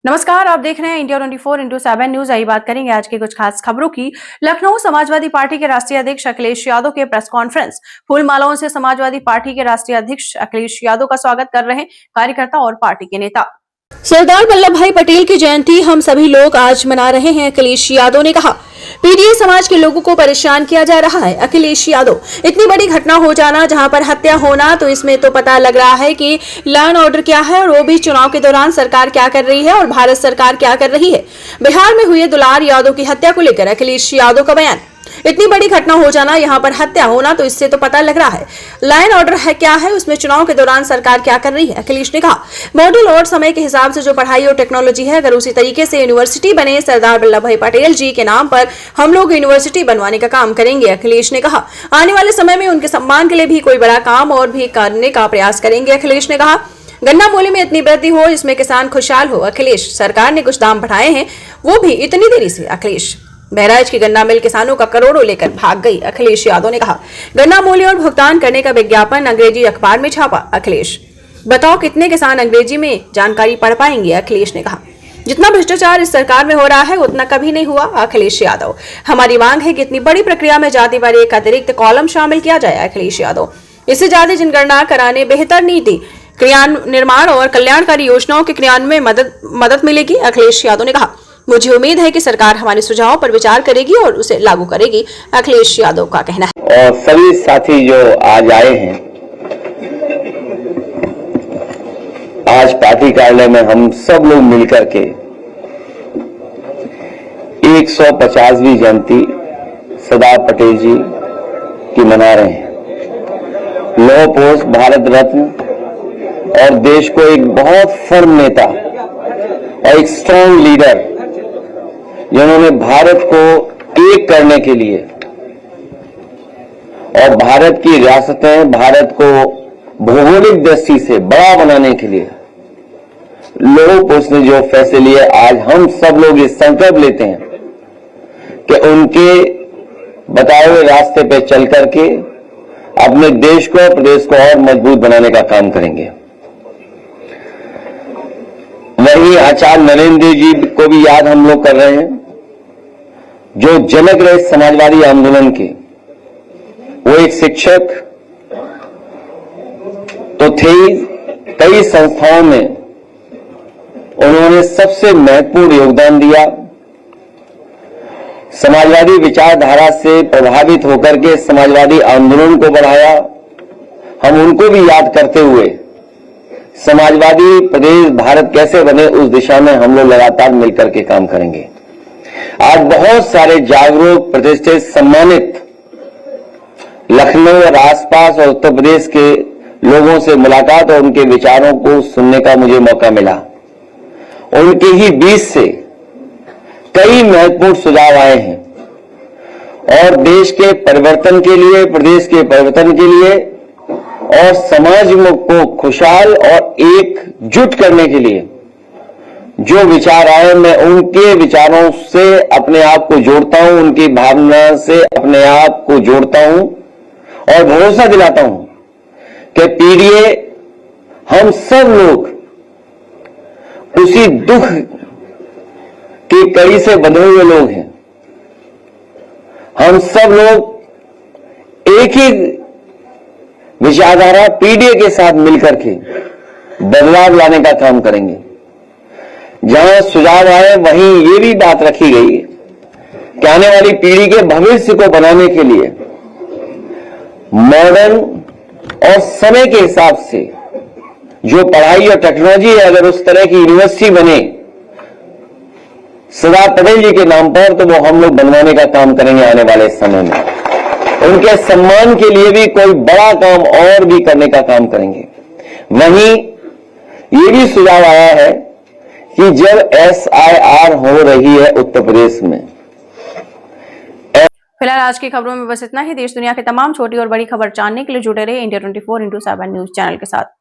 नमस्कार, आप देख रहे हैं इंडिया 24/7 न्यूज। आई बात करेंगे आज की कुछ खास खबरों की। लखनऊ समाजवादी पार्टी के राष्ट्रीय अध्यक्ष अखिलेश यादव के प्रेस कॉन्फ्रेंस। फूल मालाओं से समाजवादी पार्टी के राष्ट्रीय अध्यक्ष अखिलेश यादव का स्वागत कर रहे कार्यकर्ता और पार्टी के नेता। सरदार वल्लभ भाई पटेल की जयंती हम सभी लोग आज मना रहे हैं, अखिलेश यादव ने कहा। पीडीए समाज के लोगों को परेशान किया जा रहा है। अखिलेश यादव, इतनी बड़ी घटना हो जाना, जहां पर हत्या होना, तो इसमें तो पता लग रहा है कि लॉ एंड ऑर्डर क्या है, और वो भी चुनाव के दौरान सरकार क्या कर रही है और भारत सरकार क्या कर रही है। बिहार में हुए दुलार यादव की हत्या को लेकर अखिलेश यादव का बयान। इतनी बड़ी घटना हो जाना, यहाँ पर हत्या होना, तो इससे तो पता लग रहा है लॉ एंड ऑर्डर है क्या है, उसमें चुनाव के दौरान सरकार क्या कर रही है। अखिलेश ने कहा, मॉडल और समय के हिसाब से जो पढ़ाई और टेक्नोलॉजी है, अगर उसी तरीके से यूनिवर्सिटी बने, सरदार वल्लभ भाई पटेल जी के नाम पर हम लोग यूनिवर्सिटी बनवाने का काम करेंगे। अखिलेश ने कहा, आने वाले समय में उनके सम्मान के लिए भी कोई बड़ा काम और भी करने का प्रयास करेंगे। अखिलेश ने कहा, गन्ना मूल्य में इतनी वृद्धि हो जिसमें किसान खुशहाल हो। अखिलेश, सरकार ने कुछ दाम बढ़ाए हैं, वो भी इतनी देरी से। अखिलेश, बहराइच की गन्ना मिल किसानों का करोड़ों लेकर भाग गई। अखिलेश यादव ने कहा, गन्ना मूल्य और भुगतान करने का विज्ञापन अंग्रेजी अखबार में छापा। अखिलेश, बताओ कितने किसान अंग्रेजी में जानकारी पढ़ पाएंगे। अखिलेश ने कहा, जितना भ्रष्टाचार इस सरकार में हो रहा है उतना कभी नहीं हुआ। अखिलेश यादव, हमारी मांग है कि इतनी बड़ी प्रक्रिया में जातिवार एक अतिरिक्त कॉलम शामिल किया जाए। अखिलेश यादव, इससे जाति जनगणना कराने, बेहतर नीति क्रियान्वयन, निर्माण और कल्याणकारी योजनाओं के क्रियान्वयन में मदद मिलेगी। अखिलेश यादव ने कहा, मुझे उम्मीद है कि सरकार हमारे सुझावों पर विचार करेगी और उसे लागू करेगी। अखिलेश यादव का कहना है। और सभी साथी जो आज आए हैं, आज पार्टी कार्यालय में हम सब लोग मिलकर के 150वीं जयंती सरदार पटेल जी की मना रहे हैं। लौह पुरुष, भारत रत्न और देश को एक बहुत फर्म नेता और एक स्ट्रांग लीडर, जिन्होंने भारत को एक करने के लिए और भारत की रियासतें, भारत को भौगोलिक दृष्टि से बड़ा बनाने के लिए लौह पुरुष ने जो फैसले लिए, आज हम सब लोग ये संकल्प लेते हैं कि उनके बताए हुए रास्ते पे चल करके अपने देश को, प्रदेश को और मजबूत बनाने का काम करेंगे। वही आचार्य नरेंद्र जी को भी याद हम लोग कर रहे हैं, जो जनक रहे समाजवादी आंदोलन के। वो एक शिक्षक तो थे, कई संस्थाओं में उन्होंने सबसे महत्वपूर्ण योगदान दिया। समाजवादी विचारधारा से प्रभावित होकर के समाजवादी आंदोलन को बढ़ाया। हम उनको भी याद करते हुए समाजवादी प्रदेश भारत कैसे बने, उस दिशा में हम लोग लगातार मिलकर के काम करेंगे। आज बहुत सारे जागरूक, प्रतिष्ठित, सम्मानित लखनऊ और आसपास और उत्तर प्रदेश के लोगों से मुलाकात और उनके विचारों को सुनने का मुझे मौका मिला। उनके ही बीच से कई महत्वपूर्ण सुझाव आए हैं और देश के परिवर्तन के लिए, प्रदेश के परिवर्तन के लिए और समाज को खुशहाल और एकजुट करने के लिए जो विचार आए, मैं उनके विचारों से अपने आप को जोड़ता हूं, उनकी भावना से अपने आप को जोड़ता हूं और भरोसा दिलाता हूं कि पीडीए, हम सब लोग उसी दुख की कड़ी से बंधे हुए लोग हैं। हम सब लोग एक ही विचारधारा पीडीए के साथ मिलकर के बदलाव लाने का काम करेंगे। जहां सुझाव आए वहीं ये भी बात रखी गई कि आने वाली पीढ़ी के भविष्य को बनाने के लिए मॉडर्न और समय के हिसाब से जो पढ़ाई और टेक्नोलॉजी है, अगर उस तरह की यूनिवर्सिटी बने सरदार पटेल जी के नाम पर, तो वो हम लोग बनवाने का काम करेंगे आने वाले समय में। उनके सम्मान के लिए भी कोई बड़ा काम और भी करने का काम करेंगे। वहीं ये भी सुझाव आया है कि जब SIR हो रही है उत्तर प्रदेश में। फिलहाल आज की खबरों में बस इतना ही। देश दुनिया के तमाम छोटी और बड़ी खबर जानने के लिए जुड़े रहे इंडिया 24/7 न्यूज चैनल के साथ।